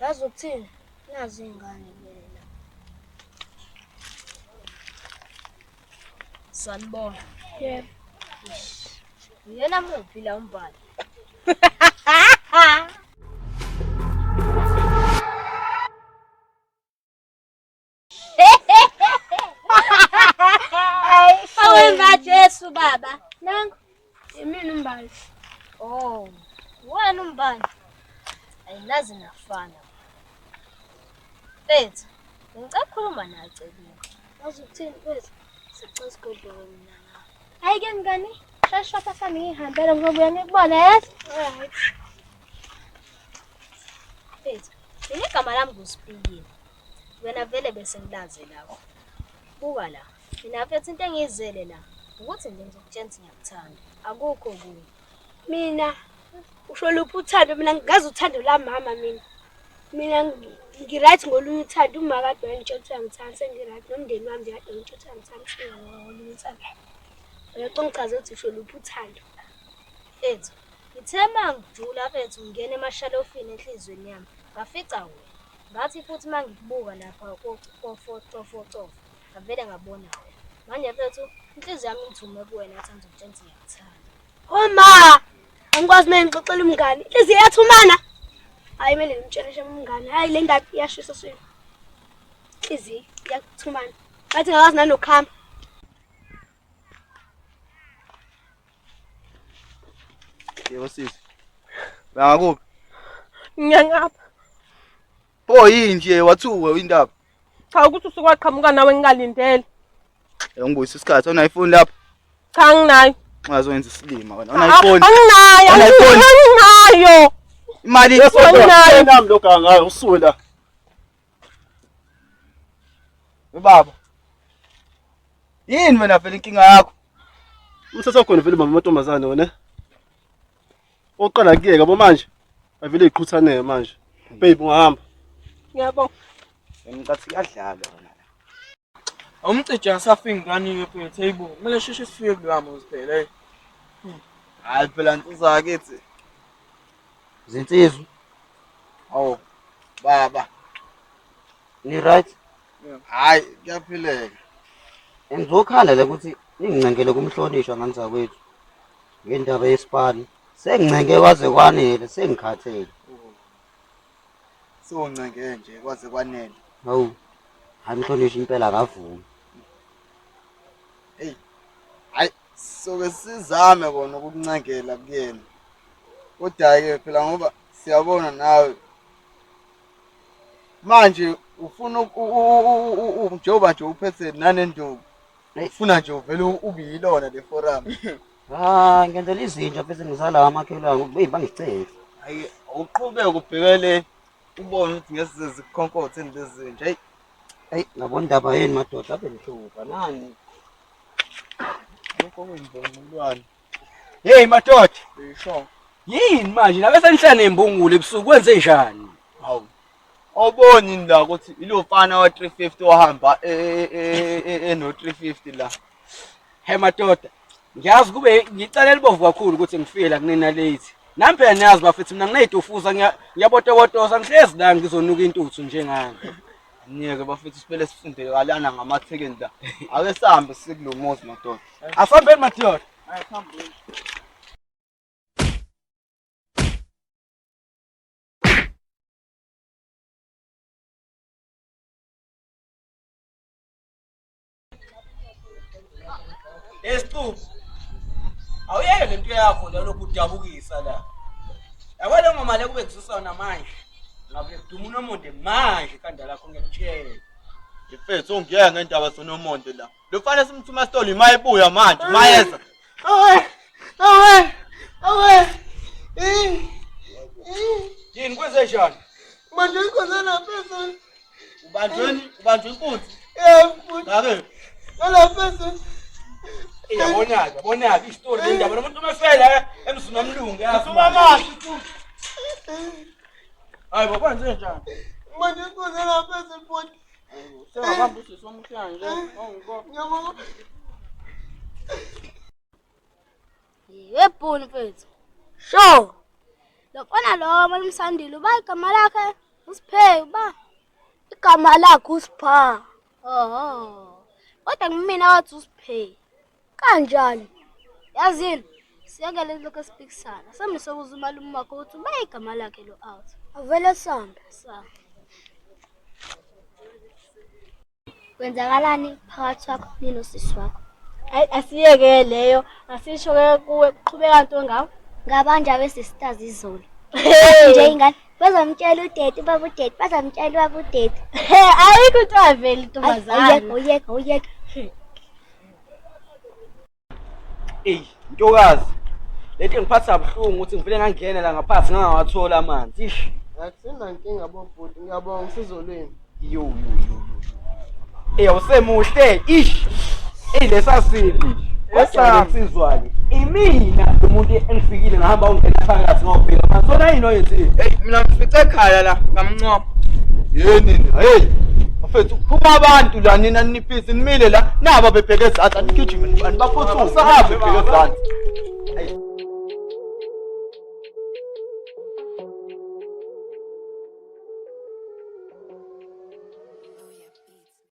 Yazi ukuthini? Nazi ingane lela. Sanibona. Yebo. Uyena muphi la umbhali? Awenza Jesu baba. Nangu. Yimini umbhali. Oh, wena umbani? Ayinazi nafana. Mfethu, ngicela ukukhuluma naye Celile. Yazi ukuthini mfethu? Sicela isigodlo mina nawe. Hayi ke mngani, shesha pasa ngihambele ngobuya ngikubona yazi. Alright. Mfethu, mina igama lami nguSipilile. Wena vele bese ngilaze lapho. Buka la. Mina mfethu into engiyizele la ukuthi ngizokutshela ukuthi ngiyakuthanda. Akukho kunye. Mina usho luphi uthando mina ngingazi uthando la mama mina. Mina ngiright ngolunye uthando uma kade wangitshela ukuthi ngithanda sengiright nomndeni wami kade ngitshela ukuthi ngithanda ngolunye uthando. Uyaqonda ngichaze ukuthi usho luphi uthando. Mfethu, ngithe mangijula mfethu ngingena emashalofini enhlizweni yami. Ngafica wena. Ngathi futhi mangikubuka lapha kofotofoto. Ngavele ngabona wena. Manje mfethu, inhliziyo yami ngithume kuwena athi ngizokutshela ukuthi ngiyakuthanda. Oma, angikwazi mina ngixoxela umngani. Inhliziyo yathumana. Hayi kumele ngimtshele umngani. Hayi le ndaba iyashisa sweni. Inhliziyo yathumana. Bathi ngakazi nanokuhamba. Yebo sisi. Bangakuphi? Ngiyangapha. Pho yini nje wathuka indaba? Cha ukuthi usukwaqhamuka nawe ngingalindele. Ngibuyisa isikhathi ona iPhone lapha. Cha nginayo. Ungazoyenza isilima wena. Ona iPhone. Anginayo. Imali Anginayo. Nami lokho angayo usuke la. Baba. Yini wena vele inkinga yakho? Umthetho khona vele mama amantombazane wena. Oqala kuyeka bo manje. Avele iqhuthaneke manje. Babe ungahamba. Ngiyabonga. Ngicathi kuyadlala wena. Umcije asafika ingane ke table. Kumele sheshe sifike kuloya muzi phela hey. Hayi phela ntuza akithi. Zinsizwa. Awu baba. Ni right? Hayi kuyaphileka. Ngizokhala la ukuthi ningincengele kumhlonishwa nganza kwethu. Ngendaba yesipani. Sengincenge kwaze kwanele, sengikhathele. Sonceenge nje kwaze kwanele. Hawu. Hayi mhlonishwa impela akavumi. Hey. Hayi soke sizame kona ukukuncengela kuyena. Kodwa ke phela ngoba siyabona nawe manje ufuna njengoba nje uphethe nanenduku. Ufuna nje uvele ubiyilona le forum. Ngenzela izinto bese ngizala amakhelwane ukuthi bangicela. Hayi uqhubeke ubhekele ubone ukuthi ngeke zikhonkothe lezi nje. Hey. Hey, ngabona indaba yeni madoda abe nhlupha nani. Lokho kwenzeka umntwana. Hey madoda, Bisho. yini manje la bese nihlala nembungule ebusuku kwenze njani? Hawu. Awuboni la ukuthi ilofana wa 350 ohamba no 350 la. Hey madoda, ngiyazi kube ngicalela bovu kakhulu ukuthi ngifike la kunina late. Nami phela niyazi bafethu mina ngineyitofuza ngiyabotobotoza ngihlezi la ngizonuka intuthu njengani. Ngiyeke bafethu siphele sifunde kalana ngamathekeni la. Ake sihambe sikulomuzi madoda. Asambeni madoda. Hayi khamba. Esiqu. Awuyeke lento yakho la lokhu udabukisa la. Yabona ngoma le kube kususana manje. Ngabe kuduma unomonde manje ikhanda lakho ngiyakutshela. Mfethu ungiyeke ngendaba sonomonde la. Lofana simthuma stoli mayibuya manje mayeza. Awe. Yini kwenze njani? Manje ikhona lapha. Ubanjwe inkunzi. Futhi. Ngake. Lapha. Yabona istori lendaba nomuntu umefela emzini omlungu yazi. Manje Hayi baba kwenze njani? ikhona lapha futhi. Sengahamba usisomhlanje nje. Awungikho. Ngiyabona. Yebhuni mfethu. Sho. Lofana lo malimsandile uba igama lakhe. Usiphe ba. Igama lakho usipha. Oho. Kodwa ngimina wathi usiphe. Kanjani? Yazini, siyakele lokho esipikisana. Sami sokuza umalume wakho ukuthi ube igama lakhe lo out. Avele sambe. Sa. Kwenzakalani phakathi kwakho ninosisi wakho? Hayi asiyeke leyo. Asisho ke kuwe kuqhubeka into ngawo. Ngabanje besisters izolo. Nje ingane bazamtshela udate baba udate bazamtshela baba udate. Ayikho into avela intombazana. Uyeka. Ey, ntokazi. Lethi ngiphatha kabuhlungu ukuthi ngivele ngangena la ngaphansi ngangawathola amanzi. Ish. Akusenankinga bobhuti, ngiyabonga usizolweni. Yo. Ey, awusemuhle. Ish. Ey, lesasibi. Esasizwani. Imina umuntu engifikile ngahamba ungena phakathi ngobheka amanzi. Sona yini oyenzile? Hey, mina ngifice ekhaya la ngamncoma. Yeni, hey. Bafethu phuma abantu la nina niphisi nimile la naba bebheke ezantsi anigijime nibani baphuthume naba bebheke ezantsi.